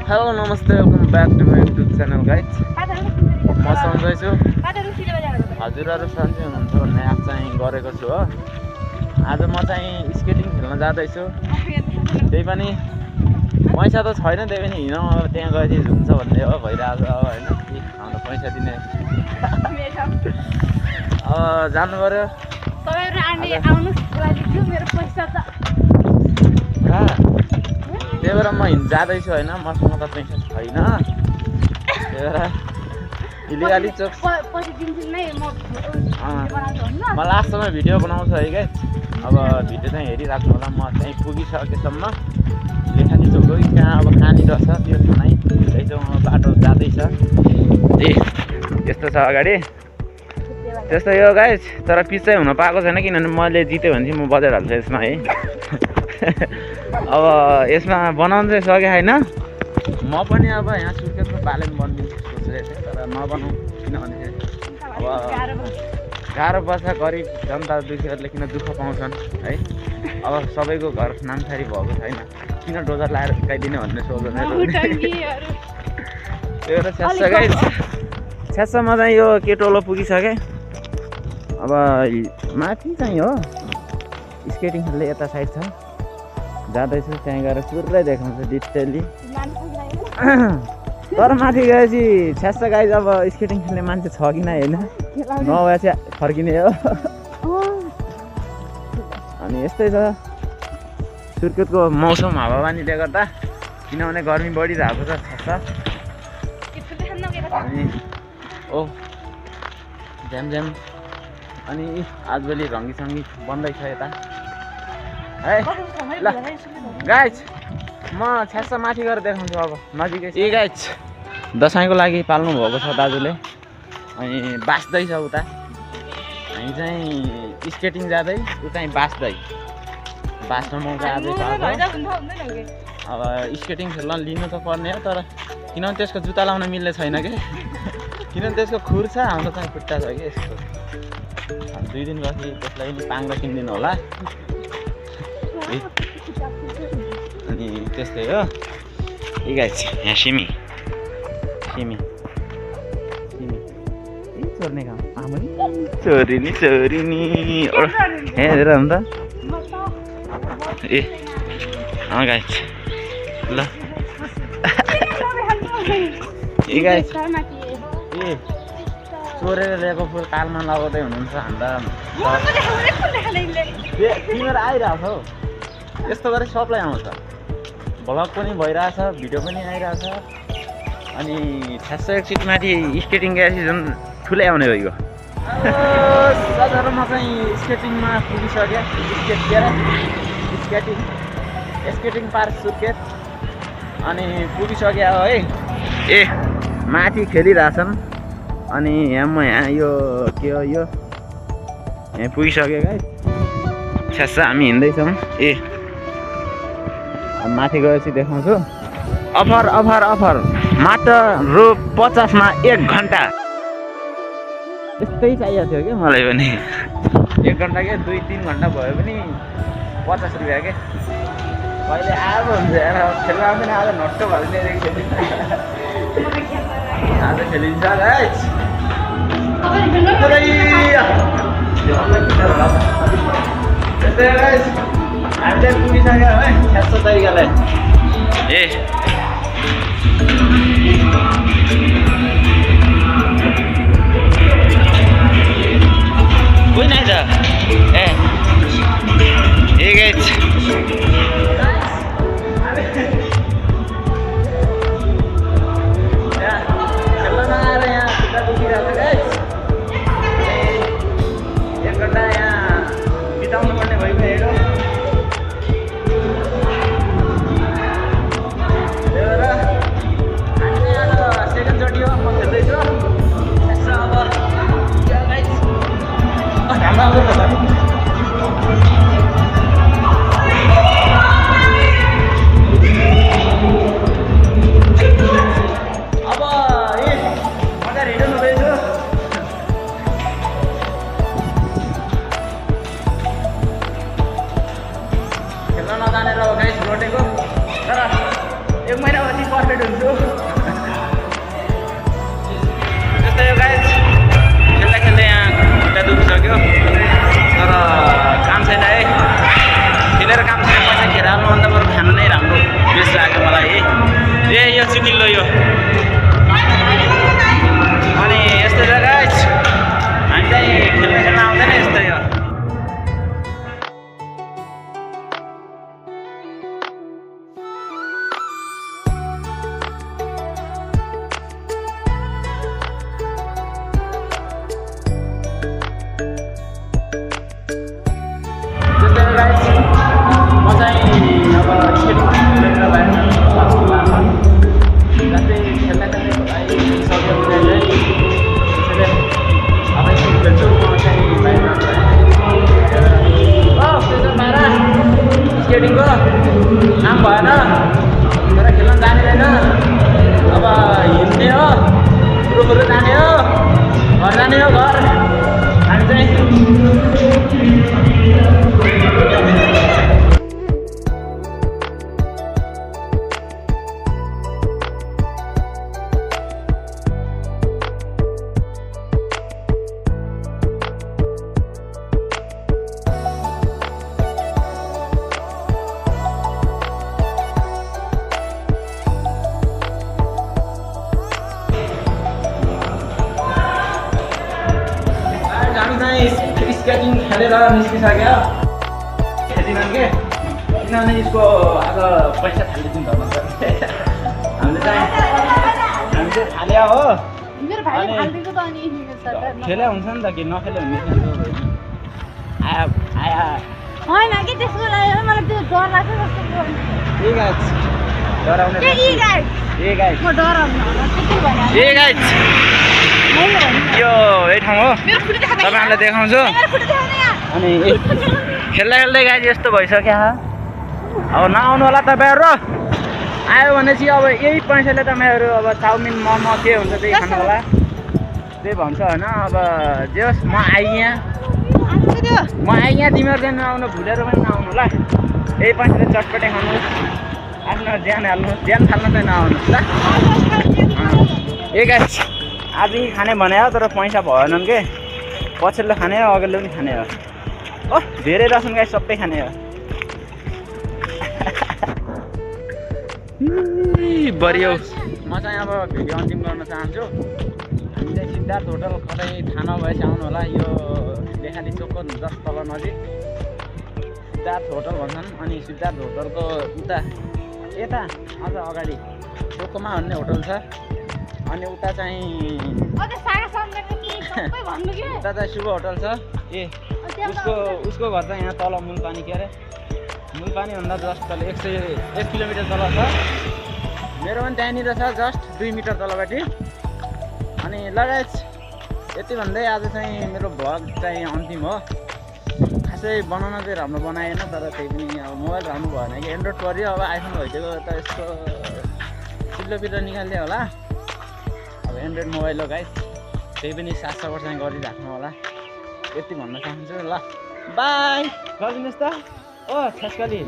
Hello नमस्ते welcome back to my YouTube channel guys. म सन्जय छु। हजुरहरू सन्चै हुनुहुन्छ भन्ने आशा चाहिँ गरेको छु हो। आज म चाहिँ स्केटिङ खेल्न जाँदैछु। त्यही पनि पैसा त छैन, त्यही पनि हिँड अब त्यहाँ गएपछि झुम्छ भन्ने हो भइरहेको अब होइन। हाम्रो पैसा दिने अब जानु पर्यो। त्यही भएर म जाँदैछु होइन, मसँग त पैसा छैन। त्यही भएर इलिगाली चोक म लास्टसम्म भिडियो बनाउँछु है गाइस। अब भिडियो चाहिँ हेरिराख्नु होला। म चाहिँ पुगिसकेसम्म लेखानी चोक हो कि कहाँ अब कहाँनिर छ त्यो नै त्यही चाहिँ बाटो जाँदैछ। ए यस्तो छ अगाडि त्यस्तो यो गाइस। तर पिच चाहिँ हुन पाएको छैन किनभने मैले जित्यो भने चाहिँ म बजाइहाल्छु यसमा है। अब यसमा बनाउनु चाहिँ सकेँ होइन। म पनि अब यहाँ सुर्खेतको पालेन बनिदिन्छु सोचिरहेको थिएँ, तर नबनाउँ किनभने अब गाह्रो पर्छ। गरिब जनता दुखीहरूले किन दुःख पाउँछन् है। अब सबैको घर नामथारी भएको छैन, किन डोजर लाएर हिर्काइदिने भन्ने सोच्छ। त्यो त छ्यास गाइस, छ्यास म चाहिँ यो केटोलो पुगिसकेँ। अब माथि चाहिँ हो स्केटिङ खेल्ने यता साइड छ, जाँदैछु। त्यहाँ गएर पुरै देखाउँछु डिटेली। तर माथि गएपछि छ्यास गाइस अब स्केटिङ खेल्ने मान्छे छ कि नै होइन, नभए चाहिँ फर्किने हो। अनि यस्तै छ सुर्खेतको मौसम हावापानीले गर्दा, किनभने गर्मी बढिरहेको छ छ्यास। अनि ओ झ्याम अनि आजभोलि रङ्गीसङ्गी बन्दैछ यता है। ल गाइज म छ्यास माथि गएर देखाउँछु अब नजिकै। ए गाइज दसैँको लागि पाल्नु भएको छ दाजुले, अनि बाँच्दैछ उता। हामी चाहिँ स्केटिङ जाँदै ऊ चाहिँ बाँच्न मौका आजै पाएको। अब स्केटिङ खेल्न लिनु त पर्ने हो, तर किनभने त्यसको जुत्ता लाउन मिल्ने छैन कि, किनभने त्यसको खुर छ, हाम्रो चाहिँ खुट्टा छ कि यसको। 2 दिनपछि त्यसलाई पनि पाङ्ग्रा किनिदिनु होला। अनि त्यस्तै हो। ए गाइस यहाँ सिमी चोर्ने काम चोरी नि हेरेर हुन्छ। ए अँ गाइस ल ए गाइस ए चोरेर ल्याएको फुल कालमा लगाउँदै हुनुहुन्छ हान्दा तिमीहरू आइरहेको छौ। यस्तो गरी सबलाई आउँछ, भ्लग पनि भइरहेछ, भिडियो पनि आइरहेछ। अनि छ्यास एकसिट माथि स्केटिङ गएपछि झन् ठुलै आउने भइगयो। म चाहिँ स्केटिङमा पुगिसकेँ। स्केटिङ पार्क सुर्खेत अनि पुगिसक्यो है। ए माथि खेलिरहेछन्। अनि यहाँ यो के हो यो यहाँ पुगिसक्यो गाइस। छ्यास हामी हिँड्दैछौँ। ए माथि गएपछि देखाउँछु। अफर मात्र रु 50 मा 1 घन्टा। यस्तै चाहिएको थियो कि मलाई पनि। 1 घन्टा के 2-3 घन्टा भयो पनि 50 रुपियाँ के। कहिले आएको हुन्छ यार, खेल्न आउँदैन। आज नट्टो भइदिने आज खेलिन्छ गाइस। त्यस्तै गाइस हामीले पुगिसक्यो है यस्तो तरिकाले। ए कोही नै छ। ए गाइस खेल्न नआएर यहाँ खुट्टा दुखिरहेको छ गाइस। 1 घन्टा यहाँ बिताउनु पर्ने भइगयो। पर्फेक्ट हुन्छु त्यस्तै हो गाइस खेल्दा खेल्दै यहाँ खुट्टा दुखिसक्यो तर काम छैन है खेलेर काम छैन पैसा खेर हाल्नुभन्दा बरु खानु नै राम्रो बेस्ट लाग्यो मलाई है यो चिकिल्लो यो अनि यस्तै छ गाइस हामी चाहिँ खेल्न आउँदैन यस्तै हो काम भएन तर खेल्न जानिँदैन अब हिँड्ने हो कुरो जाने हो घर जाने हो घर हामी चाहिँ स्केटिङ खेलेर निस्किसक्यो खेल्दिनन् के किनभने यसको आज पैसा थालिदिनु धर्म छ हामीले चाहिँ थाल्यो हो खेले हुन्छ नि त कि नखेले हुने आया होइन कि त्यसको लागि मलाई त्यो डर लाग्छ जस्तो डराउने म डराउनु यो यही ठाउँ हो तपाईँहरूलाई देखाउँछु अनि खेल्दा खेल्दै गाई यस्तो भइसक्यो अब नआउनु होला तपाईँहरू आयो भने चाहिँ अब यही पैसाले तपाईँहरू अब चाउमिन मोमो के हुन्छ त्यही खानु होला त्यही भन्छ होइन अब जे होस् म आइँ तिमीहरू चाहिँ नआउनु भुलेर पनि नआउनु होला यही पैसाले चटपटे खानुहोस् आफ्नो ज्यान हाल्नुहोस् ज्यान फाल्नु चाहिँ नआउनुहोस् ल ए गाइस आज खाने भने हो तर पैसा भएनन् के पछिल्लो खाने हो अघिल्लो पनि खाने हो धेरै रहेछन् गाइस सबै खाने हो बढियो म चाहिँ अब भिडियो अन्तिम गर्न चाहन्छु हामी चाहिँ सिद्धार्थ होटल कतै थाहा नभएपछि आउनु होला यो लेखाली चोकको जस्ट तल नजिक सिद्धार्थ होटल भन्छन् अनि सिद्धार्थ होटलको उता यता अझ अगाडि चोकमा भन्ने होटल छ अनि उता चाहिँ उता चाहिँ शुभ होटल छ ए उसको घर चाहिँ यहाँ तल मूलपानी के अरे मूलपानीभन्दा जस्ट तल 1 किलोमिटर तल छ मेरो पनि त्यहाँनिर छ जस्ट 2 मिटर तलपट्टि अनि लगायत यति भन्दै आज चाहिँ मेरो भ्लग चाहिँ अन्तिम हो खासै बनाउन चाहिँ राम्रो बनाएन तर त्यही पनि अब मोबाइल राम्रो भएन कि एन्ड्रोइड पऱ्यो अब आइफोन भइदिएको त यसको चिल्लो निकालिदियो होला अब एन्ड्रोइड मोबाइल हो गाइस त्यही पनि 700% गरिराख्नु होला यति भन्न चाहन्छु ल बाई गरिदिनुहोस् त ओ छेस्कली